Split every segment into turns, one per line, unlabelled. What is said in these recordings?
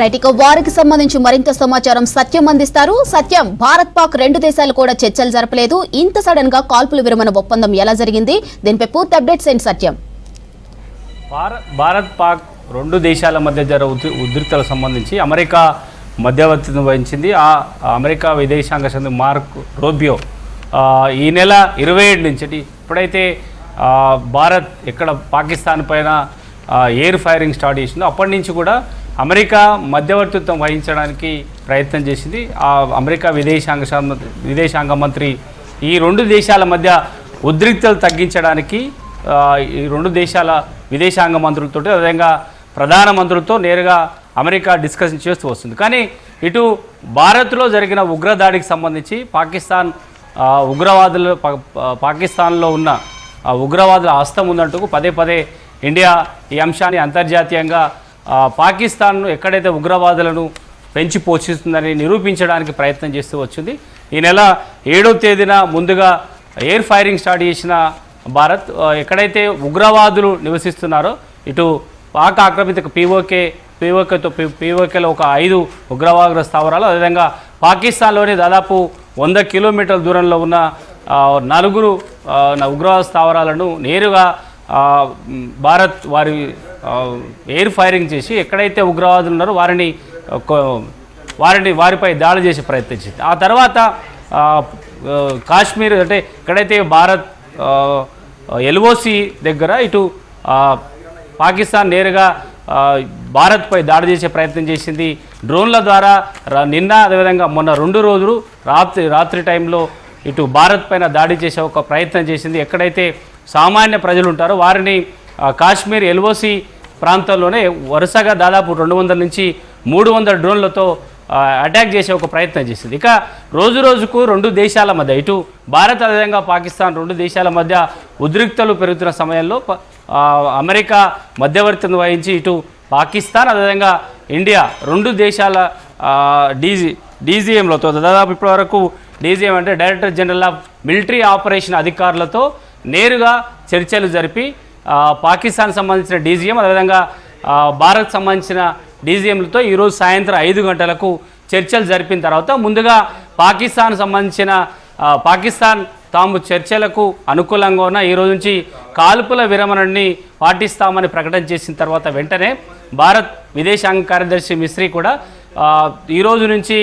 Right, ఇక వారికి సంబంధించి మరింత సమాచారం సత్యం అందిస్తారు. సత్యం, భారత్ పాక్ రెండు దేశాలు కూడా చర్చలు జరపలేదు, ఇంత సడన్ గా కాల్పుల విరమణ ఒప్పందం ఎలా జరిగింది? దీనిపై పూర్తి అప్డేట్స్ ఏంటి సత్యం?
భారత్ పాక్ రెండు దేశాల మధ్య ఉద్రిక్తలకు సంబంధించి అమెరికా మధ్యవర్తిత్వం వహించింది. ఆ అమెరికా విదేశాంగ మంత్రి మార్క్ రూబియో ఈ నెల 27 నుంచి ఇప్పుడైతే భారత్ ఎక్కడ పాకిస్తాన్ పైన ఎయిర్ ఫైరింగ్ స్టార్ట్ చేసిందో అప్పటి నుంచి కూడా అమెరికా మధ్యవర్తిత్వం వహించడానికి ప్రయత్నం చేసింది. ఆ అమెరికా విదేశాంగ మంత్రి ఈ రెండు దేశాల మధ్య ఉద్రిక్తలు తగ్గించడానికి ఈ రెండు దేశాల విదేశాంగ మంత్రులతో అదేవిధంగా ప్రధానమంత్రులతో నేరుగా అమెరికా డిస్కషన్ చేస్తూ వస్తుంది. కానీ ఇటు భారత్లో జరిగిన ఉగ్రదాడికి సంబంధించి పాకిస్తాన్లో ఉన్న ఉగ్రవాదుల హస్తం ఉందంటూ పదే పదే ఇండియా ఈ అంశాన్ని అంతర్జాతీయంగా పాకిస్తాన్ను ఎక్కడైతే ఉగ్రవాదులను పెంచి పోషిస్తుందని నిరూపించడానికి ప్రయత్నం చేస్తూ వచ్చింది. ఈ నెల 7వ తేదీన ముందుగా ఎయిర్ ఫైరింగ్ స్టార్ట్ చేసిన భారత్ ఎక్కడైతే ఉగ్రవాదులు నివసిస్తున్నారో ఇటు పాక్ ఆక్రమిత పీఓకేలో ఒక 5 ఉగ్రవాద స్థావరాలు, అదేవిధంగా పాకిస్తాన్లోని దాదాపు 100 కిలోమీటర్ల దూరంలో ఉన్న 4 ఉగ్రవాద స్థావరాలను నేరుగా భారత్ ఎయిర్ ఫైరింగ్ చేసి ఎక్కడైతే ఉగ్రవాదులు ఉన్నారో వారిపై దాడి చేసి ప్రయత్నించింది. ఆ తర్వాత కాశ్మీర్ అంటే ఎక్కడైతే భారత్ ఎల్ఓసి దగ్గర ఇటు పాకిస్తాన్ నేరుగా భారత్పై దాడి చేసే ప్రయత్నం చేసింది. డ్రోన్ల ద్వారా నిన్న అదేవిధంగా మొన్న 2 రోజులు రాత్రి టైంలో ఇటు భారత్ పైన దాడి చేసే ఒక ప్రయత్నం చేసింది. ఎక్కడైతే సామాన్య ప్రజలు ఉంటారో వారిని కాశ్మీర్ ఎల్ఓసి ప్రాంతంలోనే వరుసగా దాదాపు 200 నుంచి 300 డ్రోన్లతో అటాక్ చేసే ఒక ప్రయత్నం చేసింది. ఇక రోజుకు రెండు దేశాల మధ్య ఇటు భారత్ అదేవిధంగా పాకిస్తాన్ రెండు దేశాల మధ్య ఉద్రిక్తలు పెరుగుతున్న సమయంలో అమెరికా మధ్యవర్తిని వహించి ఇటు పాకిస్తాన్ అదేవిధంగా ఇండియా రెండు దేశాల డీజీఎంలతో దాదాపు ఇప్పటివరకు డీజీఎం అంటే director general of military operation అధికారులతో నేరుగా చర్చలు జరిపి పాకిస్తాన్ సంబంధించిన డీజీఎం అదేవిధంగా భారత్ సంబంధించిన డీజీఎంలతో ఈరోజు సాయంత్రం 5 గంటలకు చర్చలు జరిపిన తర్వాత ముందుగా పాకిస్తాన్ తాము చర్చలకు అనుకూలంగా ఉన్న ఈరోజు నుంచి కాల్పుల విరమణని పాటిస్తామని ప్రకటన చేసిన తర్వాత వెంటనే భారత్ విదేశాంగ కార్యదర్శి మిస్రీ కూడా ఈరోజు నుంచి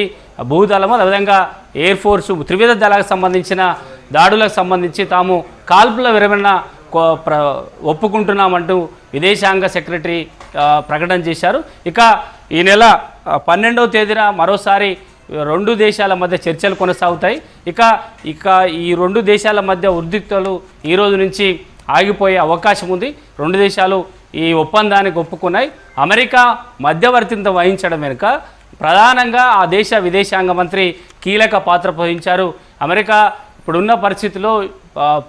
భూదళం అదేవిధంగా ఎయిర్ ఫోర్సు త్రివిధ దళాలకు సంబంధించిన దాడులకు సంబంధించి తాము కాల్పుల విరమణ ఒప్పుకుంటున్నామంటూ విదేశాంగ సెక్రటరీ ప్రకటన చేశారు. ఇక ఈ నెల 12వ తేదీన మరోసారి రెండు దేశాల మధ్య చర్చలు కొనసాగుతాయి. ఇక ఈ రెండు దేశాల మధ్య ఉద్రిక్తలు ఈరోజు నుంచి ఆగిపోయే అవకాశం ఉంది. రెండు దేశాలు ఈ ఒప్పందానికి ఒప్పుకున్నాయి. అమెరికా మధ్యవర్తిత్వం వహించడం వెనుక ప్రధానంగా ఆ దేశ విదేశాంగ మంత్రి కీలక పాత్ర వహించారు. అమెరికా ఇప్పుడున్న పరిస్థితిలో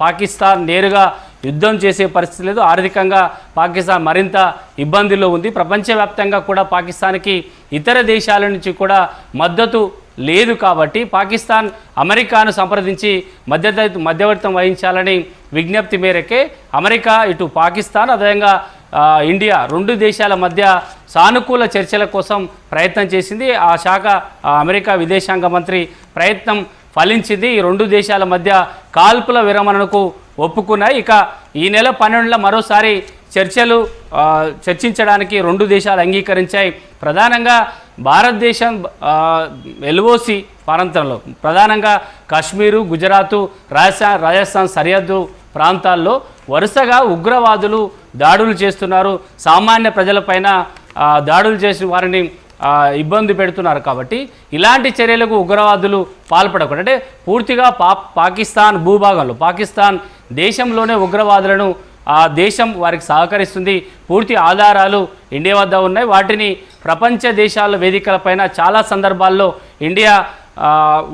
పాకిస్తాన్ నేరుగా యుద్ధం చేసే పరిస్థితి లేదు. ఆర్థికంగా పాకిస్తాన్ మరింత ఇబ్బందుల్లో ఉంది. ప్రపంచవ్యాప్తంగా కూడా పాకిస్తాన్కి ఇతర దేశాల నుంచి కూడా మద్దతు లేదు. కాబట్టి పాకిస్తాన్ అమెరికాను సంప్రదించి మధ్యవర్తిత్వం వహించాలని విజ్ఞప్తి మేరకే అమెరికా ఇటు పాకిస్తాన్ అదేవిధంగా ఇండియా రెండు దేశాల మధ్య సానుకూల చర్చల కోసం ప్రయత్నం చేసింది. ఆ శాఖ అమెరికా విదేశాంగ మంత్రి ప్రయత్నం ఫలించింది. ఈ రెండు దేశాల మధ్య కాల్పుల విరమణకు ఒప్పుకున్నాయి. ఇక ఈ నెల 12న మరోసారి చర్చించడానికి రెండు దేశాలు అంగీకరించాయి. ప్రధానంగా భారతదేశం ఎల్ఓసి ప్రాంతంలో ప్రధానంగా కాశ్మీరు, గుజరాతు, రాజస్థాన్ సరిహద్దు ప్రాంతాల్లో వరుసగా ఉగ్రవాదులు దాడులు చేస్తున్నారు. సామాన్య ప్రజలపైన దాడులు చేసి వారిని ఇబ్బంది పెడుతున్నారు. కాబట్టి ఇలాంటి చర్యలకు ఉగ్రవాదులు పాల్పడకూడదు. అంటే పూర్తిగా పాకిస్తాన్ భూభాగంలో పాకిస్తాన్ దేశంలోనే ఉగ్రవాదులను ఆ దేశం వారికి సహకరిస్తుంది. పూర్తి ఆధారాలు ఇండియా వద్ద ఉన్నాయి. వాటిని ప్రపంచ దేశాల వేదికలపైన చాలా సందర్భాల్లో ఇండియా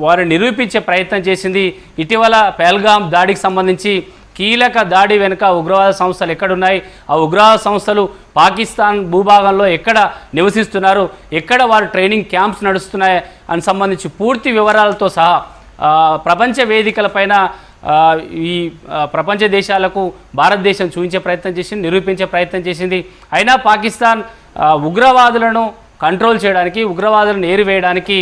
వారిని నిరూపించే ప్రయత్నం చేసింది. ఇటీవల పహల్గామ్ దాడికి సంబంధించి కీలక దాడి వెనుక ఉగ్రవాద సంస్థలు ఎక్కడున్నాయి, ఆ ఉగ్రవాద సంస్థలు పాకిస్తాన్ భూభాగంలో ఎక్కడ నివసిస్తున్నారు, ఎక్కడ వారు ట్రైనింగ్ క్యాంప్స్ నడుస్తున్నాయి అని సంబంధించి పూర్తి వివరాలతో సహా ప్రపంచ వేదికలపైన ఈ ప్రపంచ దేశాలకు భారతదేశం చూపించే ప్రయత్నం చేసింది, నిరూపించే ప్రయత్నం చేసింది. అయినా పాకిస్తాన్ ఉగ్రవాదులను కంట్రోల్ చేయడానికి, ఉగ్రవాదులను ఏరివేయడానికి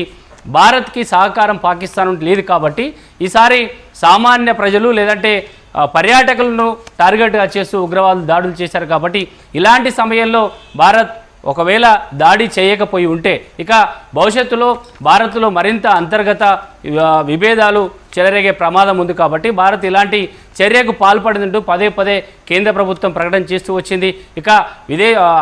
భారత్కి సహకారం పాకిస్తాన్ నుండి లేదు కాబట్టి ఈసారి సామాన్య ప్రజలు లేదంటే పర్యాటకులను టార్గెట్గా చేస్తూ ఉగ్రవాదులు దాడులు చేశారు కాబట్టి ఇలాంటి సమయంలో భారత్ ఒకవేళ దాడి చేయకపోయి ఉంటే ఇక భవిష్యత్తులో భారత్లో మరింత అంతర్గత విభేదాలు చెలరేగే ప్రమాదం ఉంది కాబట్టి భారత్ ఇలాంటి చర్యకు పాల్పడిందంటూ పదే పదే కేంద్ర ప్రభుత్వం ప్రకటన చేస్తూ వచ్చింది. ఇక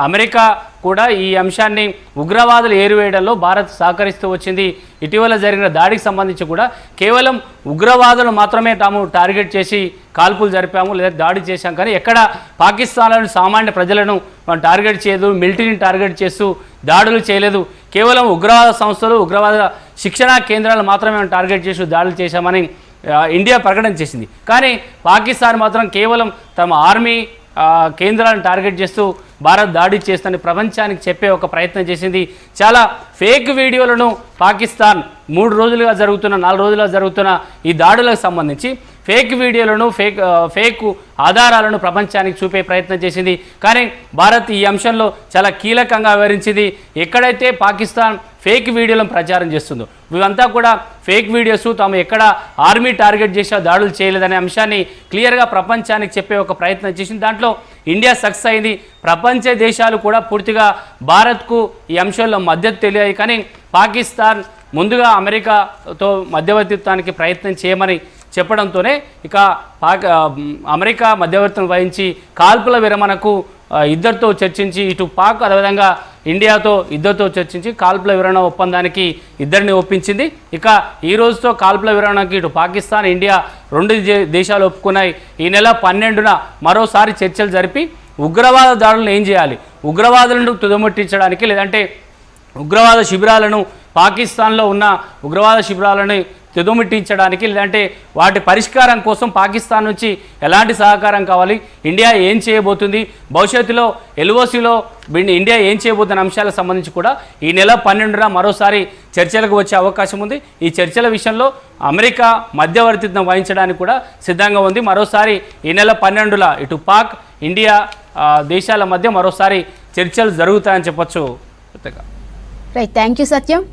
అమెరికా కూడా ఈ అంశాన్ని ఉగ్రవాదులు ఏరివేయడంలో భారత్ సహకరిస్తూ వచ్చింది. ఇటీవల జరిగిన దాడికి సంబంధించి కూడా కేవలం ఉగ్రవాదులు మాత్రమే తాము టార్గెట్ చేసి కాల్పులు జరిపాము లేదా దాడి చేశాం, కానీ ఎక్కడ పాకిస్తాన్లోని సామాన్య ప్రజలను టార్గెట్ చేయదు, మిలిటరీని టార్గెట్ చేస్తూ దాడులు చేయలేదు. కేవలం ఉగ్రవాద సంస్థలు, ఉగ్రవాద శిక్షణా కేంద్రాలు మాత్రమే టార్గెట్ చేసి దాడులు చేశామని ఇండియా ప్రకటన చేసింది. కానీ పాకిస్తాన్ మాత్రం కేవలం తమ ఆర్మీ కేంద్రాలను టార్గెట్ చేస్తూ భారత్ దాడి చేస్తుందని ప్రపంచానికి చెప్పే ఒక ప్రయత్నం చేసింది. చాలా ఫేక్ వీడియోలను పాకిస్తాన్ 4 రోజులుగా జరుగుతున్న ఈ దాడులకు సంబంధించి ఫేక్ వీడియోలను ఫేక్ ఆధారాలను ప్రపంచానికి చూపే ప్రయత్నం చేసింది. కానీ భారత్ ఈ అంశంలో చాలా కీలకంగా వివరించింది. ఎక్కడైతే పాకిస్తాన్ ఫేక్ వీడియోలను ప్రచారం చేస్తుందో ఇవంతా కూడా ఫేక్ వీడియోస్, తాము ఎక్కడ ఆర్మీ టార్గెట్ చేసా దాడులు చేయలేదనే అంశాన్ని క్లియర్గా ప్రపంచానికి చెప్పే ఒక ప్రయత్నం చేసింది. దాంట్లో ఇండియా సక్సెస్ అయింది. ప్రపంచ దేశాలు కూడా పూర్తిగా భారత్కు ఈ అంశంలో మద్దతు తెలియాయి. కానీ పాకిస్తాన్ ముందుగా అమెరికాతో మధ్యవర్తిత్వానికి ప్రయత్నం చేయమని చెప్పడంతోనే ఇక అమెరికా మధ్యవర్తిని వహించి కాల్పుల విరమణకు ఇద్దరితో చర్చించి, ఇటు పాక్ అదేవిధంగా ఇండియాతో ఇద్దరితో చర్చించి కాల్పుల విరమణ ఒప్పందానికి ఇద్దరిని ఒప్పించింది. ఇక ఈ రోజుతో కాల్పుల విరమణకి ఇటు పాకిస్తాన్, ఇండియా 2 దేశాలు ఒప్పుకున్నాయి. ఈ నెల 12న మరోసారి చర్చలు జరిపి ఉగ్రవాద దాడులను ఏం చేయాలి, ఉగ్రవాదులను తుదముట్టించడానికి లేదంటే ఉగ్రవాద శిబిరాలను పాకిస్తాన్లో ఉన్న ఉగ్రవాద శిబిరాలను తుదముట్టించడానికి లేదంటే వాటి పరిష్కారం కోసం పాకిస్తాన్ నుంచి ఎలాంటి సహకారం కావాలి, ఇండియా ఏం చేయబోతుంది, భవిష్యత్తులో ఎల్ఓసిలో ఇండియా ఏం చేయబోతున్న అంశాలకు సంబంధించి కూడా ఈ నెల 12న మరోసారి చర్చలకు వచ్చే అవకాశం ఉంది. ఈ చర్చల విషయంలో అమెరికా మధ్యవర్తిత్వం వహించడానికి కూడా సిద్ధంగా ఉంది. మరోసారి ఈ నెల 12న ఇటు పాక్, ఇండియా దేశాల మధ్య మరోసారి చర్చలు జరుగుతాయని చెప్పొచ్చు.
Right, thank you Satyam.